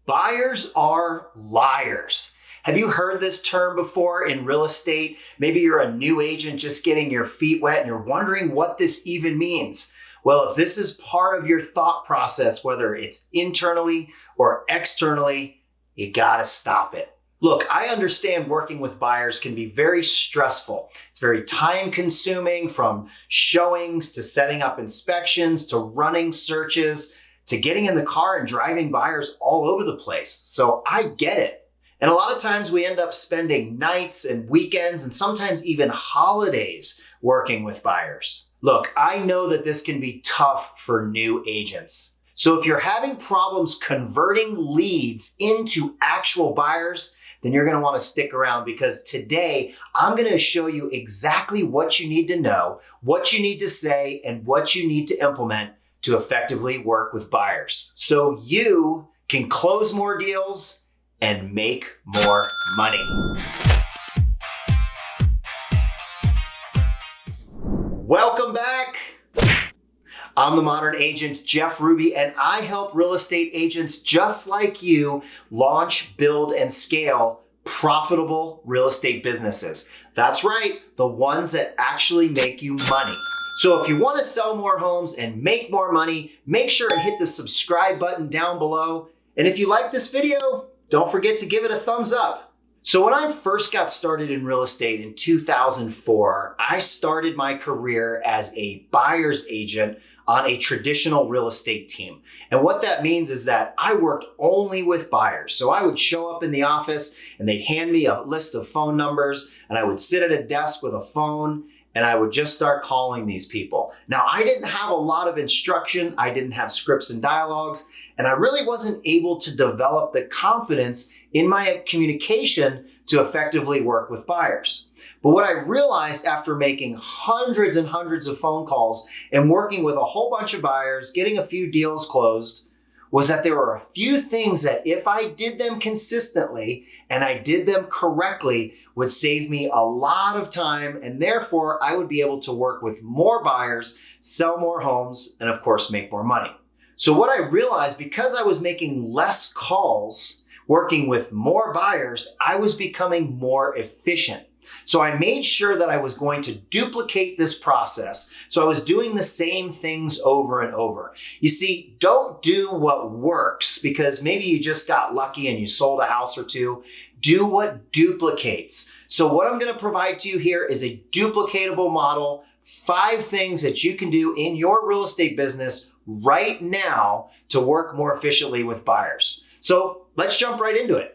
Buyers are liars. Have you heard this term before in real estate? Maybe you're a new agent just getting your feet wet and you're wondering what this even means. Well, if this is part of your thought process, whether it's internally or externally, you gotta stop it. Look, I understand working with buyers can be very stressful. It's very time consuming, from showings to setting up inspections to running searches to getting in the car and driving buyers all over the place. So I get it. And a lot of times we end up spending nights and weekends and sometimes even holidays working with buyers. Look, I know that this can be tough for new agents. So if you're having problems converting leads into actual buyers, then you're gonna wanna stick around, because today I'm gonna show you exactly what you need to know, what you need to say, and what you need to implement to effectively work with buyers so you can close more deals and make more money. Welcome back. I'm the Modern Agent, Jeff Ruby, and I help real estate agents just like you launch, build, and scale profitable real estate businesses. That's right, the ones that actually make you money. So if you want to sell more homes and make more money, make sure and hit the subscribe button down below. And if you like this video, don't forget to give it a thumbs up. So when I first got started in real estate in 2004, I started my career as a buyer's agent on a traditional real estate team. And what that means is that I worked only with buyers. So I would show up in the office and they'd hand me a list of phone numbers, and I would sit at a desk with a phone and I would just start calling these people. Now, I didn't have a lot of instruction. I didn't have scripts and dialogues, and I really wasn't able to develop the confidence in my communication to effectively work with buyers. But what I realized after making hundreds and hundreds of phone calls and working with a whole bunch of buyers, getting a few deals closed, was that there were a few things that if I did them consistently and I did them correctly would save me a lot of time, and therefore I would be able to work with more buyers, sell more homes, and of course make more money. So what I realized, because I was making less calls, working with more buyers, I was becoming more efficient. So I made sure that I was going to duplicate this process. So I was doing the same things over and over. You see, don't do what works because maybe you just got lucky and you sold a house or two. Do what duplicates. So what I'm going to provide to you here is a duplicatable model, 5 things that you can do in your real estate business right now to work more efficiently with buyers. So let's jump right into it.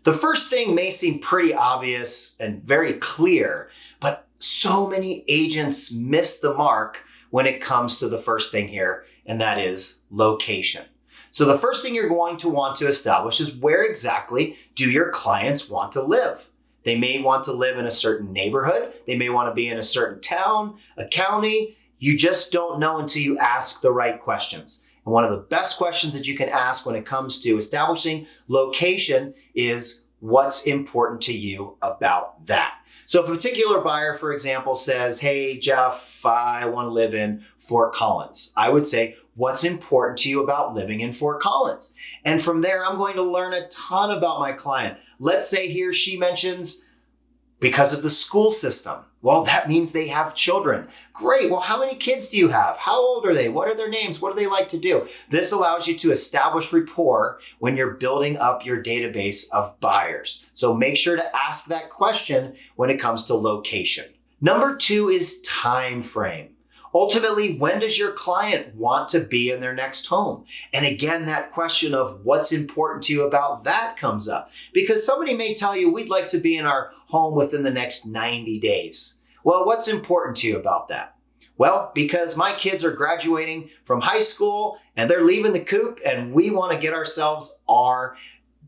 The first thing may seem pretty obvious and very clear, but so many agents miss the mark when it comes to the first thing here, and that is location. So the first thing you're going to want to establish is, where exactly do your clients want to live? They may want to live in a certain neighborhood. They may want to be in a certain town, a county. You just don't know until you ask the right questions. And one of the best questions that you can ask when it comes to establishing location is, what's important to you about that? So if a particular buyer, for example, says, hey, Jeff, I want to live in Fort Collins, I would say, what's important to you about living in Fort Collins? And from there, I'm going to learn a ton about my client. Let's say he or she mentions, because of the school system. Well, that means they have children. Great. Well, how many kids do you have? How old are they? What are their names? What do they like to do? This allows you to establish rapport when you're building up your database of buyers. So make sure to ask that question when it comes to location. Number 2 is time frame. Ultimately, when does your client want to be in their next home? And again, that question of what's important to you about that comes up, because somebody may tell you, we'd like to be in our home within the next 90 days. Well, what's important to you about that? Well, because my kids are graduating from high school and they're leaving the coop, and we want to get ourselves our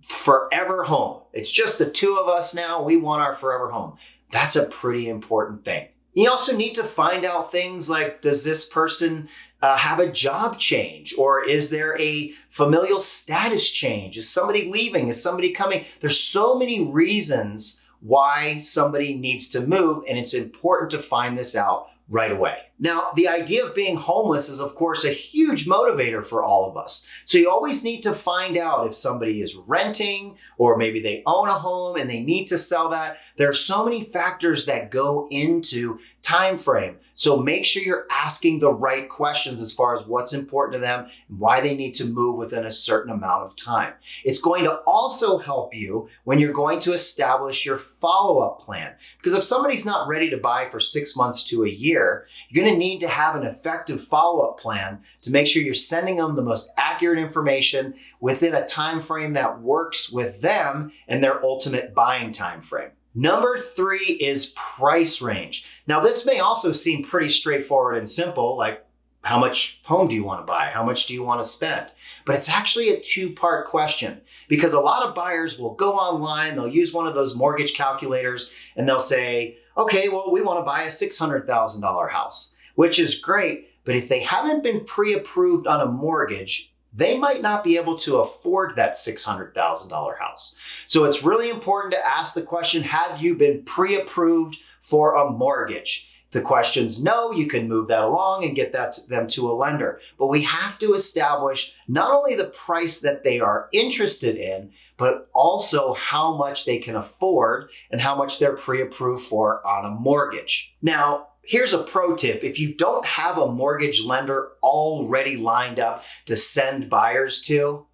forever home. It's just the 2 of us now. We want our forever home. That's a pretty important thing. You also need to find out things like, does this person have a job change? Or is there a familial status change? Is somebody leaving? Is somebody coming? There's so many reasons why somebody needs to move, and it's important to find this out right away. Now, the idea of being homeless is, of course, a huge motivator for all of us. So you always need to find out if somebody is renting or maybe they own a home and they need to sell that. There are so many factors that go into time frame. So make sure you're asking the right questions as far as what's important to them and why they need to move within a certain amount of time. It's going to also help you when you're going to establish your follow-up plan. Because if somebody's not ready to buy for 6 months to a year, you're going to need to have an effective follow-up plan to make sure you're sending them the most accurate information within a time frame that works with them and their ultimate buying time frame. Number 3 is price range. Now, this may also seem pretty straightforward and simple, like how much home do you want to buy? How much do you want to spend? But it's actually a 2-part question because a lot of buyers will go online, they'll use one of those mortgage calculators, and they'll say, okay, well, we want to buy a $600,000 house, which is great. But if they haven't been pre-approved on a mortgage, they might not be able to afford that $600,000 house. So it's really important to ask the question, have you been pre-approved for a mortgage? If the question's no, you can move that along and get them to a lender. But we have to establish not only the price that they are interested in, but also how much they can afford and how much they're pre-approved for on a mortgage. Now, here's a pro tip. If you don't have a mortgage lender already lined up to send buyers to,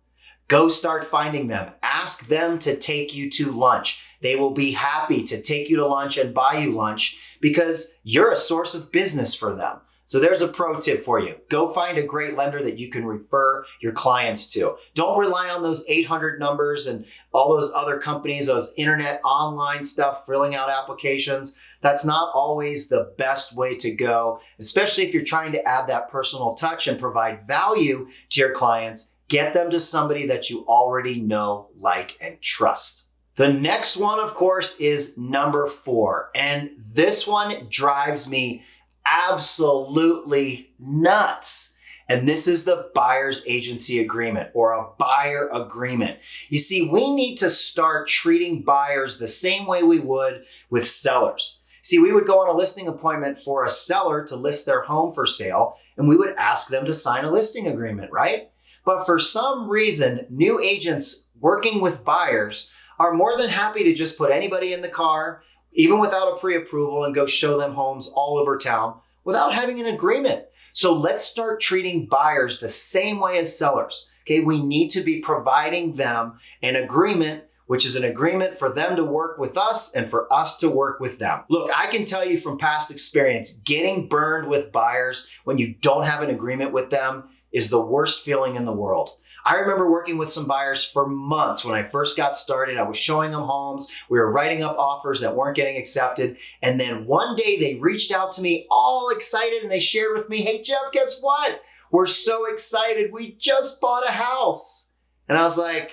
go start finding them. Ask them to take you to lunch. They will be happy to take you to lunch and buy you lunch because you're a source of business for them. So there's a pro tip for you. Go find a great lender that you can refer your clients to. Don't rely on those 800 numbers and all those other companies, those internet online stuff, filling out applications. That's not always the best way to go, especially if you're trying to add that personal touch and provide value to your clients. Get them to somebody that you already know, like, and trust. The next one, of course, is number 4. And this one drives me absolutely nuts. And this is the buyer's agency agreement or a buyer agreement. You see, we need to start treating buyers the same way we would with sellers. See, we would go on a listing appointment for a seller to list their home for sale, and we would ask them to sign a listing agreement, right? But for some reason, new agents working with buyers are more than happy to just put anybody in the car, even without a pre-approval, and go show them homes all over town without having an agreement. So let's start treating buyers the same way as sellers. Okay, we need to be providing them an agreement, which is an agreement for them to work with us and for us to work with them. Look, I can tell you from past experience, getting burned with buyers when you don't have an agreement with them is the worst feeling in the world. I remember working with some buyers for months when I first got started. I was showing them homes. We were writing up offers that weren't getting accepted. And then one day they reached out to me all excited and they shared with me, hey, Jeff, guess what? We're so excited. We just bought a house. And I was like,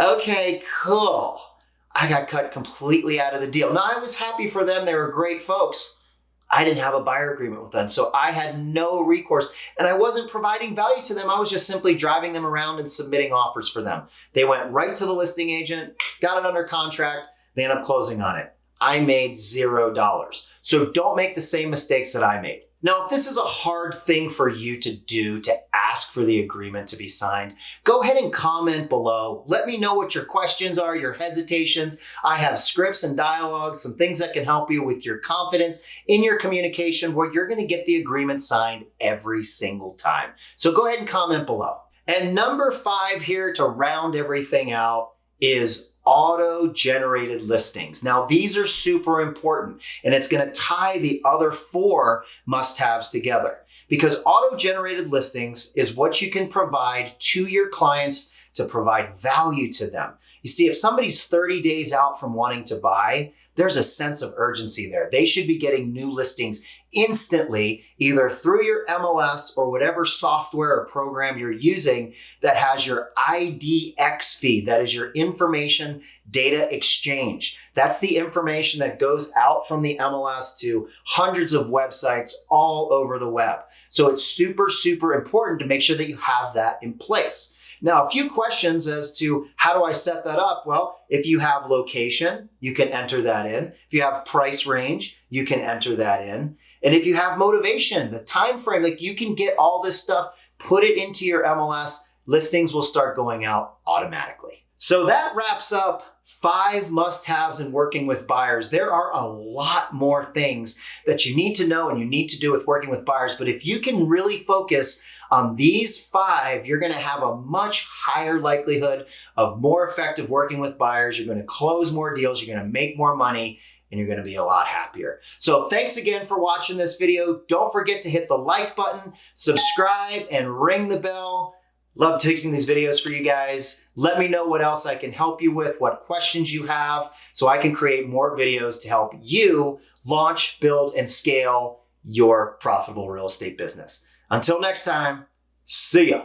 okay, cool. I got cut completely out of the deal. Now, I was happy for them. They were great folks. I didn't have a buyer agreement with them, so I had no recourse, and I wasn't providing value to them. I was just simply driving them around and submitting offers for them. They went right to the listing agent, got it under contract, they ended up closing on it. I made $0. So don't make the same mistakes that I made. Now, if this is a hard thing for you to do, to ask for the agreement to be signed, go ahead and comment below. Let me know what your questions are, your hesitations. I have scripts and dialogues, some things that can help you with your confidence in your communication where you're going to get the agreement signed every single time. So go ahead and comment below. And number 5 here to round everything out is auto-generated listings. Now, these are super important, and it's going to tie the other 4 must-haves together because auto-generated listings is what you can provide to your clients to provide value to them. You see, if somebody's 30 days out from wanting to buy, there's a sense of urgency there. They should be getting new listings instantly, either through your MLS or whatever software or program you're using that has your IDX feed. That is your information data exchange. That's the information that goes out from the MLS to hundreds of websites all over the web. So it's super, super important to make sure that you have that in place. Now, a few questions as to how do I set that up? Well, if you have location, you can enter that in. If you have price range, you can enter that in. And if you have motivation, the time frame, like you can get all this stuff, put it into your MLS, listings will start going out automatically. So that wraps up 5 must-haves in working with buyers. There are a lot more things that you need to know and you need to do with working with buyers, but if you can really focus on these 5, you're gonna have a much higher likelihood of more effective working with buyers. You're gonna close more deals, you're gonna make more money, and you're gonna be a lot happier. So thanks again for watching this video. Don't forget to hit the like button, subscribe, and ring the bell. Love taking these videos for you guys. Let me know what else I can help you with, what questions you have, so I can create more videos to help you launch, build, and scale your profitable real estate business. Until next time, see ya.